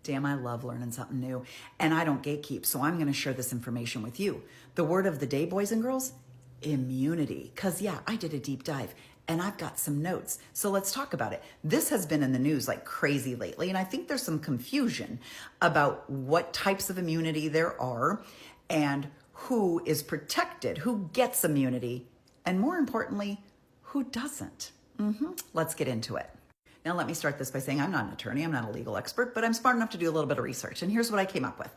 Damn, I love learning something new. And I don't gatekeep, so I'm going to share this information with you. The word of the day, boys and girls, immunity. Because, yeah, I did a deep dive and I've got some notes. So let's talk about it. This has been in the news like crazy lately. And I think there's some confusion about what types of immunity there are and who is protected, who gets immunity, and more importantly, who doesn't. Let's get into it. Now, let me start this by saying I'm not an attorney, I'm not a legal expert, but I'm smart enough to do a little bit of research. And here's what I came up with.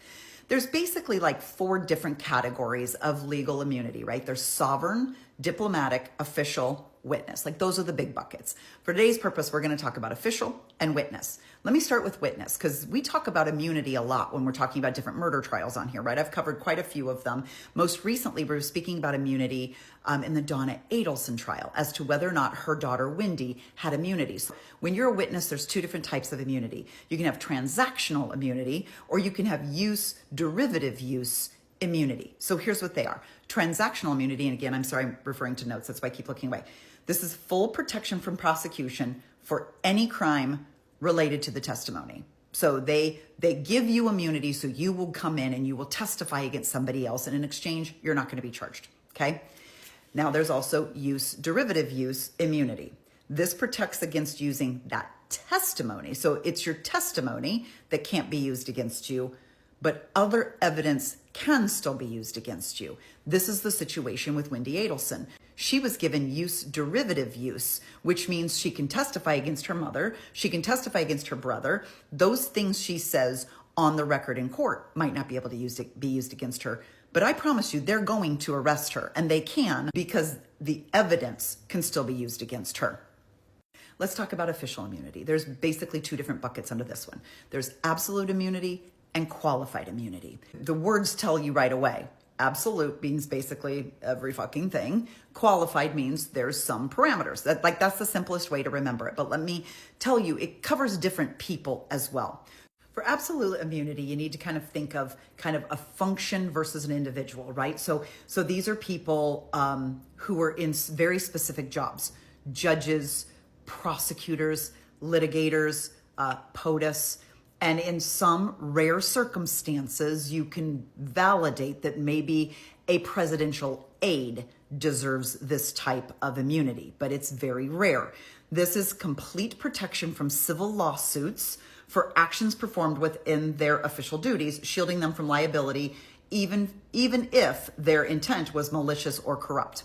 There's basically like 4 different categories of legal immunity, right? There's sovereign, diplomatic, official, witness. Like those are the big buckets. For today's purpose, we're going to talk about official and witness. Let me start with witness because we talk about immunity a lot when we're talking about different murder trials on here, right? I've covered quite a few of them. Most recently, we were speaking about immunity in the Donna Adelson trial as to whether or not her daughter, Wendy, had immunity. So when you're a witness, there's 2 different types of immunity. You can have transactional immunity or you can have derivative use immunity. So here's what they are. Transactional immunity, and again, I'm sorry, I'm referring to notes. That's why I keep looking away. This is full protection from prosecution for any crime related to the testimony. So they give you immunity so you will come in and you will testify against somebody else, and in exchange, you're not going to be charged, okay? Now there's also derivative use immunity. This protects against using that testimony. So it's your testimony that can't be used against you, but other evidence can still be used against you. This is the situation with Wendy Adelson. She was given derivative use, which means she can testify against her mother, she can testify against her brother. Those things she says on the record in court might not be able to be used against her. But I promise you, they're going to arrest her, and they can because the evidence can still be used against her. Let's talk about official immunity. There's basically 2 different buckets under this one. There's absolute immunity and qualified immunity. The words tell you right away. Absolute means basically every fucking thing. Qualified means there's some parameters. That's the simplest way to remember it. But let me tell you, it covers different people as well. For absolute immunity, you need to kind of think of kind of a function versus an individual, right? So these are people who are in very specific jobs: judges, prosecutors, litigators, POTUS. And in some rare circumstances, you can validate that maybe a presidential aide deserves this type of immunity, but it's very rare. This is complete protection from civil lawsuits for actions performed within their official duties, shielding them from liability, even if their intent was malicious or corrupt.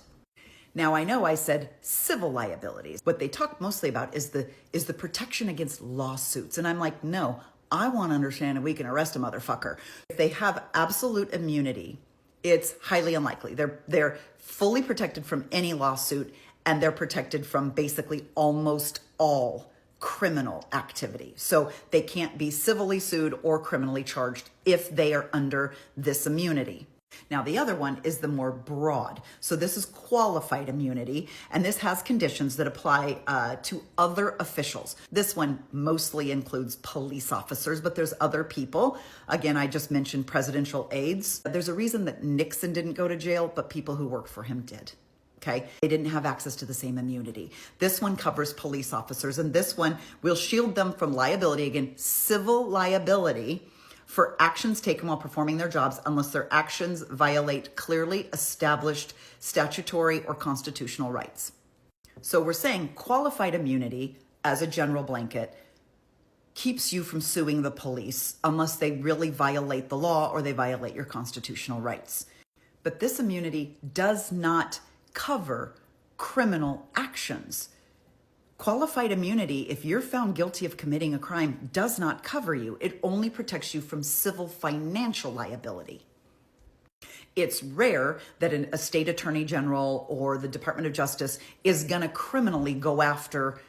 Now, I know I said civil liabilities. What they talk mostly about is the protection against lawsuits. And I'm like, no, I want to understand if we can arrest a motherfucker. If they have absolute immunity, it's highly unlikely. They're fully protected from any lawsuit, and they're protected from basically almost all criminal activity. So they can't be civilly sued or criminally charged if they are under this immunity. Now, the other one is the more broad. So this is qualified immunity, and this has conditions that apply to other officials. This one mostly includes police officers, but there's other people. Again, I just mentioned presidential aides. There's a reason that Nixon didn't go to jail, but people who worked for him did. Okay, they didn't have access to the same immunity. This one covers police officers, and this one will shield them from liability, again, civil liability, for actions taken while performing their jobs unless their actions violate clearly established statutory or constitutional rights. So we're saying qualified immunity as a general blanket keeps you from suing the police unless they really violate the law or they violate your constitutional rights. But this immunity does not cover criminal actions. Qualified immunity, if you're found guilty of committing a crime, does not cover you. It only protects you from civil financial liability. It's rare that a state attorney general or the Department of Justice is going to criminally go after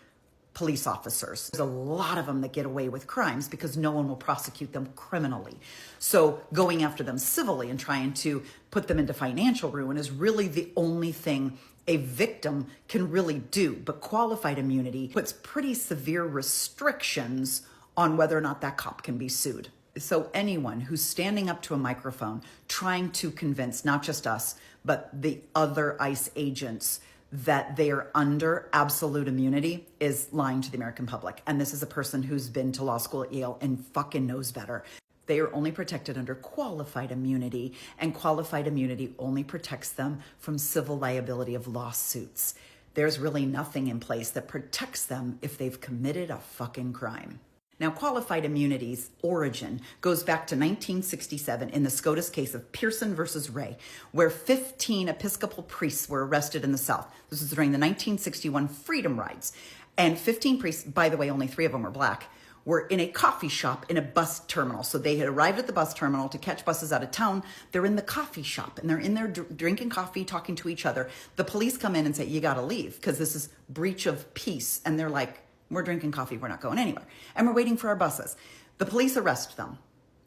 police officers. There's a lot of them that get away with crimes because no one will prosecute them criminally. So going after them civilly and trying to put them into financial ruin is really the only thing a victim can really do. But qualified immunity puts pretty severe restrictions on whether or not that cop can be sued. So anyone who's standing up to a microphone trying to convince not just us, but the other ICE agents that they are under absolute immunity is lying to the American public. And this is a person who's been to law school at Yale and fucking knows better. They are only protected under qualified immunity, and qualified immunity only protects them from civil liability of lawsuits. There's really nothing in place that protects them if they've committed a fucking crime. Now, qualified immunity's origin goes back to 1967 in the SCOTUS case of Pearson versus Ray, where 15 Episcopal priests were arrested in the South. This was during the 1961 Freedom Rides. And 15 priests, by the way, only 3 of them were black, were in a coffee shop in a bus terminal. So they had arrived at the bus terminal to catch buses out of town. They're in the coffee shop and they're in there drinking coffee, talking to each other. The police come in and say, you got to leave because this is breach of peace. And they're like, we're drinking coffee. We're not going anywhere. And we're waiting for our buses. The police arrest them.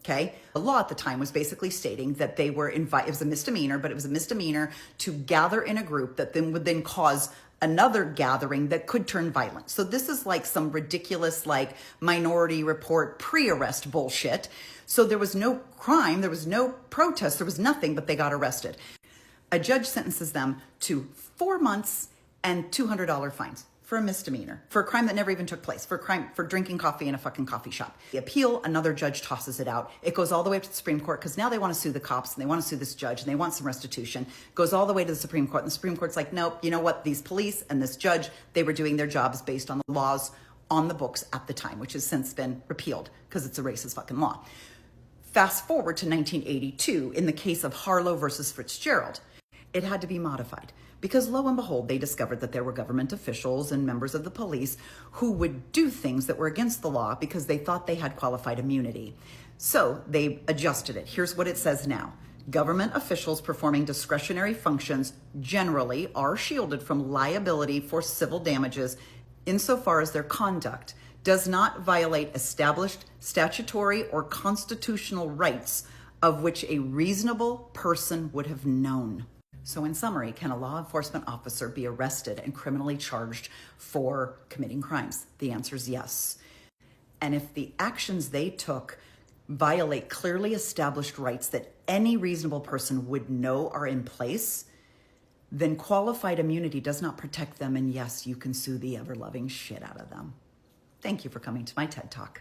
Okay. The law at the time was basically stating that they were it was a misdemeanor, but it was a misdemeanor to gather in a group that then would then cause another gathering that could turn violent. So this is like some ridiculous, like Minority Report pre-arrest bullshit. So there was no crime, there was no protest, there was nothing, but they got arrested. A judge sentences them to 4 months and $200 fines for a misdemeanor, for a crime that never even took place, for drinking coffee in a fucking coffee shop. The appeal, another judge tosses it out. It goes all the way up to the Supreme Court because now they want to sue the cops and they want to sue this judge and they want some restitution. Goes all the way to the Supreme Court, and the Supreme Court's like, nope, you know what? These police and this judge, they were doing their jobs based on the laws on the books at the time, which has since been repealed because it's a racist fucking law. Fast forward to 1982 in the case of Harlow versus Fitzgerald. It had to be modified because lo and behold, they discovered that there were government officials and members of the police who would do things that were against the law because they thought they had qualified immunity. So they adjusted it. Here's what it says now. Government officials performing discretionary functions generally are shielded from liability for civil damages insofar as their conduct does not violate established statutory or constitutional rights of which a reasonable person would have known. So in summary, can a law enforcement officer be arrested and criminally charged for committing crimes? The answer is yes. And if the actions they took violate clearly established rights that any reasonable person would know are in place, then qualified immunity does not protect them. And yes, you can sue the ever-loving shit out of them. Thank you for coming to my TED Talk.